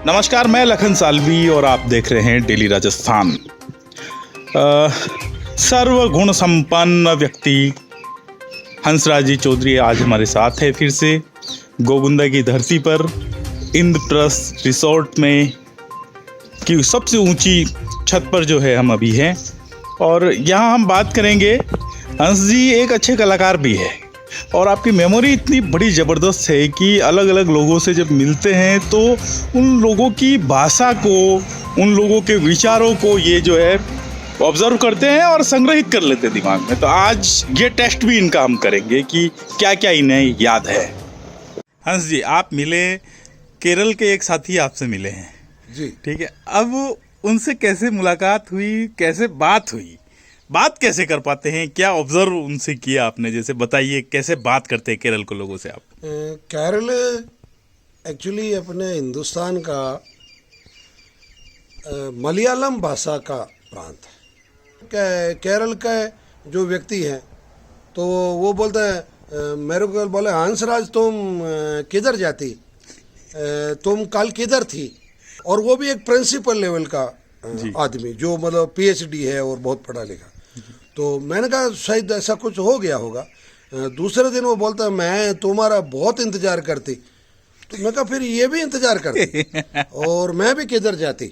नमस्कार, मैं लखन सालवी और आप देख रहे हैं डेली राजस्थान। सर्वगुण संपन्न व्यक्ति हंसराज जी चौधरी आज हमारे साथ है फिर से गोविंदा की धरती पर इंद्रप्रस्थ रिसोर्ट में की सबसे ऊंची छत पर जो है हम अभी हैं। और यहाँ हम बात करेंगे, हंस जी एक अच्छे कलाकार भी है और आपकी मेमोरी इतनी बड़ी ज़बरदस्त है कि अलग अलग लोगों से जब मिलते हैं तो उन लोगों की भाषा को, उन लोगों के विचारों को ये जो है ऑब्जर्व करते हैं और संग्रहित कर लेते हैं दिमाग में। तो आज ये टेस्ट भी इनका हम करेंगे कि क्या क्या इन्हें याद है। हंस जी, आप मिले, केरल के एक साथी आपसे मिले हैं जी, ठीक है। अब उनसे कैसे मुलाकात हुई, कैसे बात हुई, बात कैसे कर पाते हैं, क्या ऑब्जर्व उनसे किया आपने? जैसे बताइए कैसे बात करते हैं केरल के लोगों से आप? केरल एक्चुअली अपने हिंदुस्तान का मलयालम भाषा का प्रांत है। केरल के जो व्यक्ति हैं तो वो बोलते हैं, मेरे को बोले हंसराज तुम किधर जाती, तुम कल किधर थी। और वो भी एक प्रिंसिपल लेवल का आदमी जो मतलब पीएचडी है और बहुत पढ़ा लिखा। तो मैंने कहा शायद ऐसा कुछ हो गया होगा। दूसरे दिन वो बोलता है मैं तुम्हारा बहुत इंतज़ार करती। तो मैं कहा फिर ये भी इंतज़ार करती और मैं भी किधर जाती।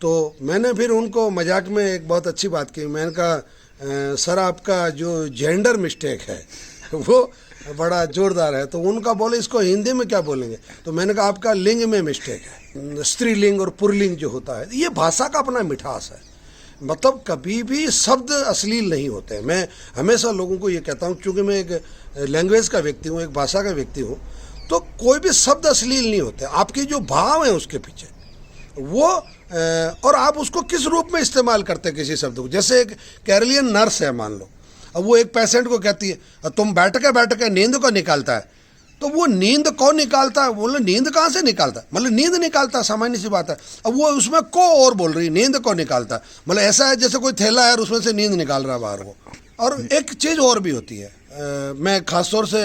तो मैंने फिर उनको मजाक में एक बहुत अच्छी बात की। मैंने कहा सर आपका जो जेंडर मिस्टेक है वो बड़ा जोरदार है। तो उनका बोले इसको हिंदी में क्या बोलेंगे। तो मैंने कहा आपका लिंग में मिस्टेक है, स्त्रीलिंग और पुल्लिंग जो होता है। ये भाषा का अपना मिठास है, मतलब कभी भी शब्द अश्लील नहीं होते हैं। मैं हमेशा लोगों को ये कहता हूँ, क्योंकि मैं एक लैंग्वेज का व्यक्ति हूँ, एक भाषा का व्यक्ति हूँ, तो कोई भी शब्द अश्लील नहीं होते। आपके जो भाव हैं उसके पीछे वो और आप उसको किस रूप में इस्तेमाल करते हैं किसी शब्द को। जैसे एक केरलियन नर्स है मान लो, अब वो एक पेशेंट को कहती है तुम बैठ के नींद को निकालता है। तो वो नींद कौन निकालता है, बोले नींद कहाँ से निकालता है, मतलब नींद निकालता है, सामान्य सी बात है। अब वो उसमें को और बोल रही नींद को निकालता है, मतलब ऐसा है जैसे कोई थैला है और उसमें से नींद निकाल रहा है बाहर को। और एक चीज़ और भी होती है, मैं खासतौर से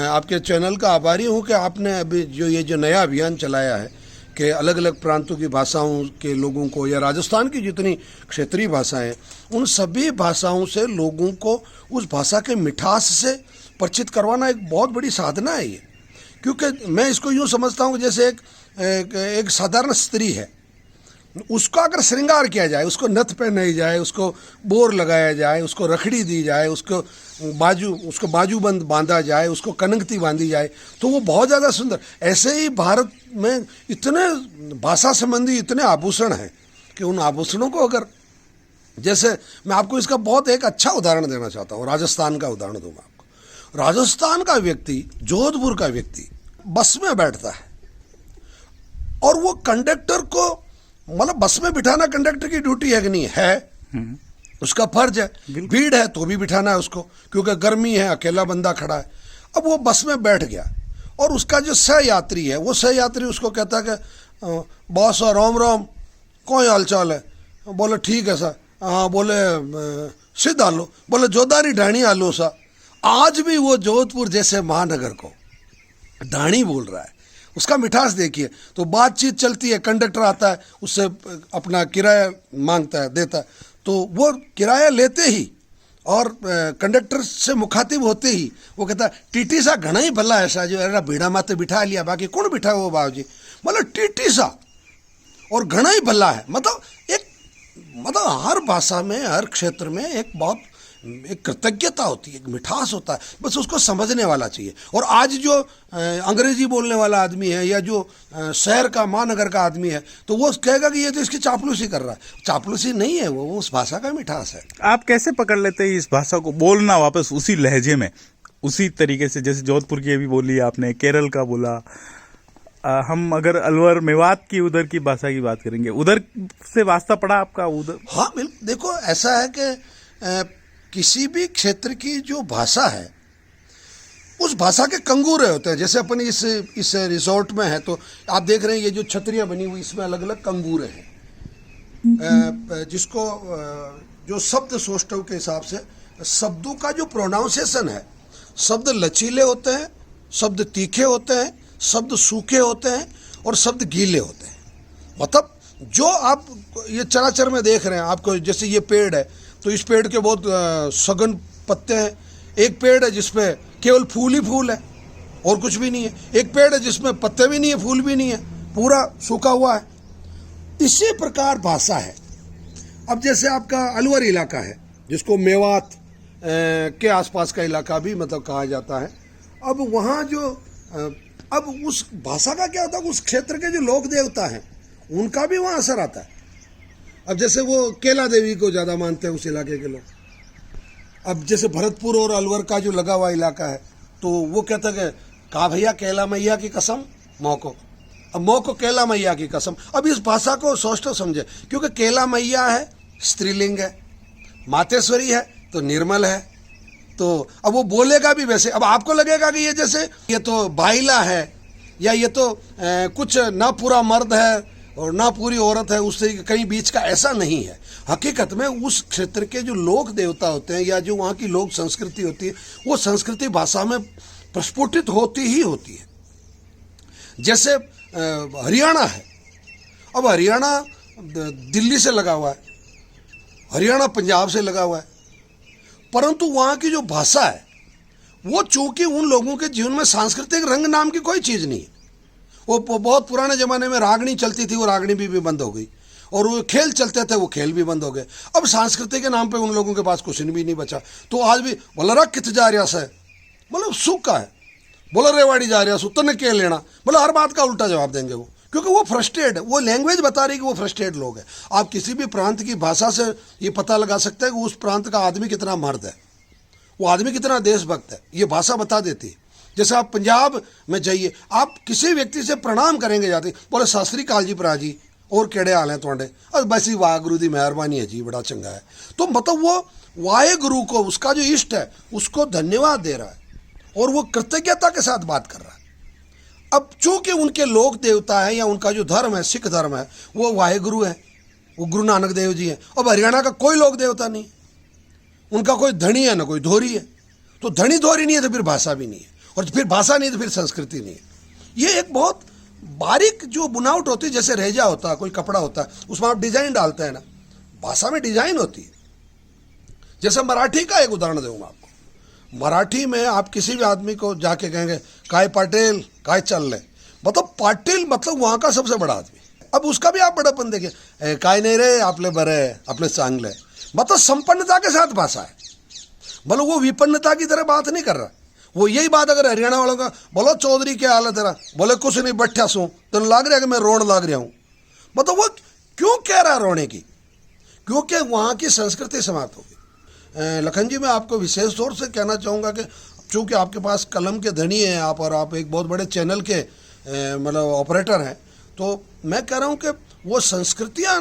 आपके चैनल का आभारी हूँ कि आपने अभी जो नया अभियान चलाया है कि अलग अलग प्रांतों की भाषाओं के लोगों को, या राजस्थान की जितनी क्षेत्रीय भाषाएं, उन सभी भाषाओं से लोगों को उस भाषा के मिठास से परिचित करवाना एक बहुत बड़ी साधना है ये। क्योंकि मैं इसको यूँ समझता हूँ कि जैसे एक साधारण स्त्री है, उसका अगर श्रृंगार किया जाए, उसको नथ पहनाई जाए, उसको बोर लगाया जाए, उसको रखड़ी दी जाए, उसको बाजूबंद बांधा जाए, उसको कनंगती बांधी जाए, तो वो बहुत ज़्यादा सुंदर। ऐसे ही भारत में इतने भाषा संबंधी इतने आभूषण हैं कि उन आभूषणों को अगर, जैसे मैं आपको इसका बहुत एक अच्छा उदाहरण देना चाहता हूँ, राजस्थान का उदाहरण दूंगा आपको। राजस्थान का व्यक्ति, जोधपुर का व्यक्ति बस में बैठता है और वो कंडक्टर को, मतलब बस में बिठाना कंडक्टर की ड्यूटी है कि नहीं है, उसका फर्ज है। भीड़ है तो भी बिठाना है उसको, क्योंकि गर्मी है, अकेला बंदा खड़ा है। अब वो बस में बैठ गया और उसका जो सहयात्री है, वो सहयात्री उसको कहता है कि बॉस राम राम, कौन हाल चाल है। बोले ठीक है सर। हाँ, बोले सिद्ध आलो, बोले जोधारी ढाणी आलो सा। आज भी वो जोधपुर जैसे महानगर को ढाणी बोल रहा है, उसका मिठास देखिए। तो बातचीत चलती है, कंडक्टर आता है, उससे अपना किराया मांगता है, देता है, तो वो किराया लेते ही और कंडक्टर से मुखातिब होते ही वो कहता है टीटी सा घना ही भला ऐसा जो है भीड़ा माते बिठा लिया, बाकी कौन बिठा वो बाबू जी, मतलब टीटी सा और घना ही भला है। मतलब हर भाषा में, हर क्षेत्र में एक बहुत एक कृतज्ञता होती है, एक मिठास होता है, बस उसको समझने वाला चाहिए। और आज जो अंग्रेजी बोलने वाला आदमी है या जो शहर का, महानगर का आदमी है, तो वो कहेगा कि ये तो इसकी चापलूसी कर रहा है। चापलूसी नहीं है, वो उस भाषा का मिठास है। आप कैसे पकड़ लेते हैं इस भाषा को, बोलना वापस उसी लहजे में, उसी तरीके से? जैसे जोधपुर की अभी बोली आपने, केरल का बोला, हम अगर अलवर मेवात की उधर की भाषा की बात करेंगे, उधर से वास्ता पड़ा आपका उधर? हाँ बिल्कुल। देखो ऐसा है कि किसी भी क्षेत्र की जो भाषा है उस भाषा के कंगूरे होते हैं। जैसे अपन इस रिसोर्ट में है तो आप देख रहे हैं ये जो छतरियाँ बनी हुई, इसमें अलग अलग कंगूरे हैं, जिसको जो शब्द सौष्ठव के हिसाब से शब्दों का जो प्रोनाउंसिएशन है, शब्द लचीले होते हैं, शब्द तीखे होते हैं, शब्द सूखे होते हैं और शब्द गीले होते हैं। मतलब जो आप ये चराचर में देख रहे हैं, आपको जैसे ये पेड़ है तो इस पेड़ के बहुत सघन पत्ते हैं। एक पेड़ है जिसमें केवल फूल ही फूल है और कुछ भी नहीं है। एक पेड़ है जिसमें पत्ते भी नहीं है, फूल भी नहीं है, पूरा सूखा हुआ है। इसी प्रकार भाषा है। अब जैसे आपका अलवर इलाका है जिसको मेवात के आसपास का इलाका भी मतलब कहा जाता है। अब वहाँ जो अब उस भाषा का क्या होता है, उस क्षेत्र के जो लोक देवता हैं उनका भी वहाँ असर आता है। अब जैसे वो केला देवी को ज़्यादा मानते हैं उस इलाके के लोग। अब जैसे भरतपुर और अलवर का जो लगा हुआ इलाका है तो वो कहता है कहा भैया केला मैया की कसम मौको, अब मौको केला मैया की कसम। अब इस भाषा को सोच तो समझे, क्योंकि केला मैया है स्त्रीलिंग है, मातेश्वरी है तो निर्मल है, तो अब वो बोलेगा भी वैसे। अब आपको लगेगा कि ये जैसे ये तो बाइला है या ये तो कुछ ना पूरा मर्द है और ना पूरी औरत है, उससे कहीं बीच का, ऐसा नहीं है। हकीकत में उस क्षेत्र के जो लोक देवता होते हैं या जो वहाँ की लोक संस्कृति होती है वो संस्कृति भाषा में प्रस्फुटित होती ही होती है। जैसे हरियाणा है, अब हरियाणा दिल्ली से लगा हुआ है, हरियाणा पंजाब से लगा हुआ है, परंतु वहाँ की जो भाषा है वो चूंकि उन लोगों के जीवन में सांस्कृतिक रंग नाम की कोई चीज़ नहीं है। वो बहुत पुराने ज़माने में रागनी चलती थी, वो रागनी भी बंद हो गई, और वो खेल चलते थे, वो खेल भी बंद हो गए। अब संस्कृति के नाम पे उन लोगों के पास कुछ भी नहीं बचा। तो आज भी बोला रहा कित जा रहा है, मतलब सूखा है, बोला रेवाड़ी जा रहा सु तने के लेना, मतलब हर बात का उल्टा जवाब देंगे वो, क्योंकि वो फ्रस्ट्रेट है। वो लैंग्वेज बता रही है कि वो फ्रस्ट्रेट लोग हैं। आप किसी भी प्रांत की भाषा से ये पता लगा सकते हैं कि उस प्रांत का आदमी कितना मर्द है, वो आदमी कितना देशभक्त है, ये भाषा बता देती है। जैसे आप पंजाब में जाइए, आप किसी व्यक्ति से प्रणाम करेंगे जाते, बोले सत श्री अकाल जी भरा जी, और केड़े हाल हैं तुहाडे, और बस ही वाहगुरु की मेहरबानी है जी, बड़ा चंगा है। तो मतलब वो वाहेगुरु को, उसका जो इष्ट है उसको धन्यवाद दे रहा है और वो कृतज्ञता के साथ बात कर रहा है। अब चूंकि उनके लोक देवता है या उनका जो धर्म है, सिख धर्म है, वो वाहेगुरु है, वो गुरु नानक देव जी हैं। अब हरियाणा का कोई लोक देवता नहीं, उनका कोई धनी है ना कोई धोरी है। तो धनी धोरी नहीं है तो फिर भाषा भी नहीं है, और फिर भाषा नहीं तो फिर संस्कृति नहीं है। ये एक बहुत बारीक जो बुनावट होती है, जैसे रेजा होता है, कोई कपड़ा होता है, उसमें आप डिजाइन डालते हैं ना, भाषा में डिजाइन होती है। जैसे मराठी का एक उदाहरण दूंगा आपको। मराठी में आप किसी भी आदमी को जाके कहेंगे काय पाटिल काय चल ले, मतलब पाटिल मतलब वहाँ का सबसे बड़ा आदमी। अब उसका भी आप बड़ापन देखिए, काय नहीं रे आपले बरे आपले चांगले, मतलब संपन्नता के साथ भाषा है। मतलब वो विपन्नता की तरह बात नहीं कर रहा। वो यही बात अगर हरियाणा वालों का, बोलो चौधरी क्या हाल है तेरा, बोले कुछ नहीं बैठा सू, तो लग रहा है कि मैं रोने लग रहा हूँ। मतलब वो क्यों कह रहा है रोने की, क्योंकि वहाँ की संस्कृति समाप्त हो गई। लखन जी, मैं आपको विशेष तौर से कहना चाहूँगा कि चूँकि आपके पास कलम के धनी हैं आप, और आप एक बहुत बड़े चैनल के मतलब ऑपरेटर हैं, तो मैं कह रहा हूँ कि वो संस्कृतियाँ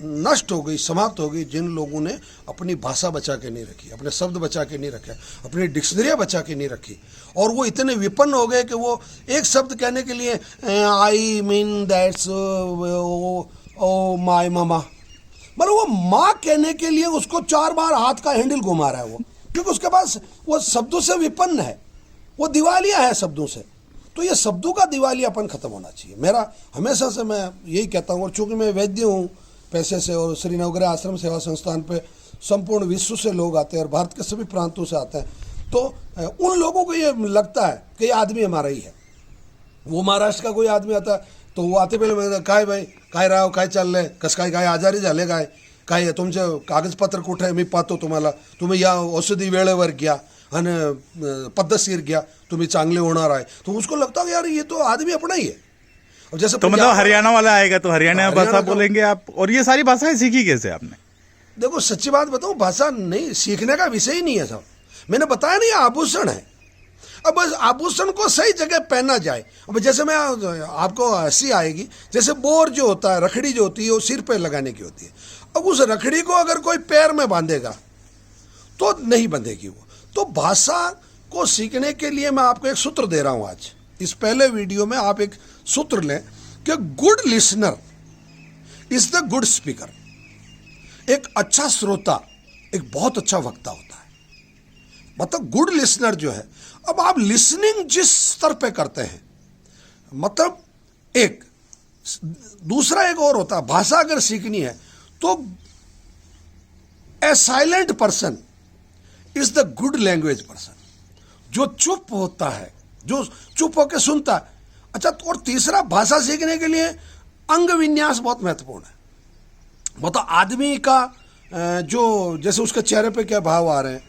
नष्ट हो गई, समाप्त हो गई, जिन लोगों ने अपनी भाषा बचा के नहीं रखी, अपने शब्द बचा के नहीं रखे, अपनी डिक्शनरियाँ बचा के नहीं रखी, और वो इतने विपन्न हो गए कि वो एक शब्द कहने के लिए I mean that's oh my mama, मतलब वो माँ कहने के लिए उसको 4 बार हाथ का हैंडल घुमा रहा है वो, क्योंकि उसके पास वो शब्दों से विपन्न है, वो दिवालिया है शब्दों से। तो ये शब्दों का दिवालियापन खत्म होना चाहिए, मेरा हमेशा से मैं यही कहता हूँ। और चूँकि मैं वैद्य हूँ पैसे से, और श्री नवग्रह आश्रम सेवा संस्थान पे संपूर्ण विश्व से लोग आते हैं और भारत के सभी प्रांतों से आते हैं, तो उन लोगों को ये लगता है कि ये आदमी हमारा ही है। वो महाराष्ट्र का कोई आदमी आता है तो वो आते पहले मैं काय भाई काय राव काय चाललंय, कसं काय काय आजारी झाले काय तुमचे कागदपत्र कुठे आहे, मी पाहतो तुम्हाला, तुम्ही या औषधी वेळेवर घ्या आणि पद्धतशीर घ्या, तुम्ही चांगले होणार आहे। तो उसको लगता है यार ये तो आदमी अपना ही है। अब जैसे तो मतलब हरियाणा वाला आएगा तो हरियाणा भाषा बोलेंगे आप, और ये सारी भाषाएं सीखी कैसे आपने? देखो सच्ची बात बताऊं, भाषा नहीं सीखने का विषय ही नहीं है साहब। मैंने बताया नहीं, आभूषण है। अब बस आभूषण को सही जगह पहना जाए। अब जैसे मैं आपको हंसी आएगी, जैसे बोर जो होता है, रखड़ी जो होती है वो सिर पे लगाने की होती है। अब उस रखड़ी को अगर कोई पैर में बांधेगा तो नहीं बंधेगी वो। तो भाषा को सीखने के लिए मैं आपको एक सूत्र दे रहा हूँ आज इस पहले वीडियो में। आप एक सूत्र लें कि good listener is the good speaker. एक अच्छा श्रोता एक बहुत अच्छा वक्ता होता है। मतलब गुड लिसनर जो है, अब आप लिसनिंग जिस स्तर पे करते हैं, मतलब एक दूसरा एक और होता है, भाषा अगर सीखनी है तो a silent person is the good language person. जो चुप होता है, जो चुप होकर सुनता है। अच्छा, तो और तीसरा, भाषा सीखने के लिए अंग विन्यास बहुत महत्वपूर्ण है। मतलब आदमी का जो, जैसे उसके चेहरे पे क्या भाव आ रहे हैं,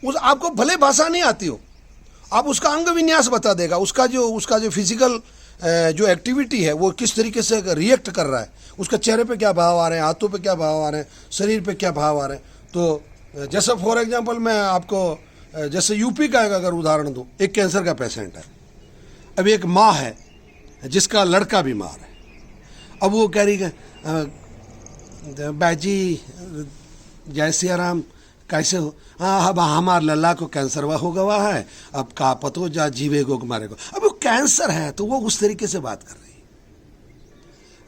उस आपको भले भाषा नहीं आती हो, आप उसका अंग विन्यास बता देगा, उसका जो फिजिकल जो एक्टिविटी है वो किस तरीके से रिएक्ट कर रहा है, उसका चेहरे पे क्या भाव आ रहे हैं, हाथों पे क्या भाव आ रहे हैं, शरीर पे क्या भाव आ रहे हैं। तो जैसे फॉर एग्जांपल मैं आपको जैसे यूपी का अगर उदाहरण दूं, एक कैंसर का पेशेंट है। अब एक माँ है जिसका लड़का बीमार है। अब वो कह रही है, बाजी जय सिया राम, कैसे हो? हाँ, अब हमार लल्ला को कैंसर हो गवा है, अब का पतो जा जीवे गो मारे को। अब वो कैंसर है तो वो उस तरीके से बात कर रही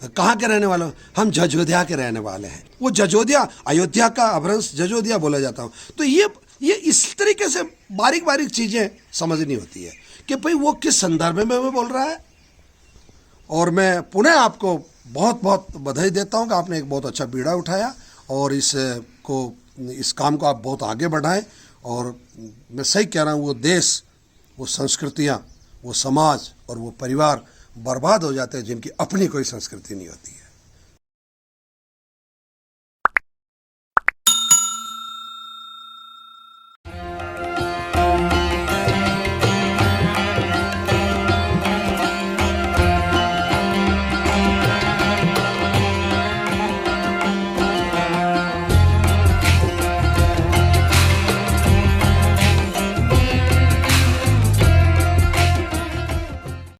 है। कहाँ के रहने वाले हो? हम जजोदिया के रहने वाले हैं। वो जजोदिया, अयोध्या का अपभ्रंश जजोदिया बोला जाता हूँ। तो ये इस तरीके से बारीक बारीक चीज़ें समझनी होती है कि भाई वो किस संदर्भ में वो बोल रहा है। और मैं पुनः आपको बहुत बहुत बधाई देता हूँ कि आपने एक बहुत अच्छा बीड़ा उठाया और इस काम को आप बहुत आगे बढ़ाएं। और मैं सही कह रहा हूँ, वो देश, वो संस्कृतियाँ, वो समाज और वो परिवार बर्बाद हो जाते हैं जिनकी अपनी कोई संस्कृति नहीं होती है।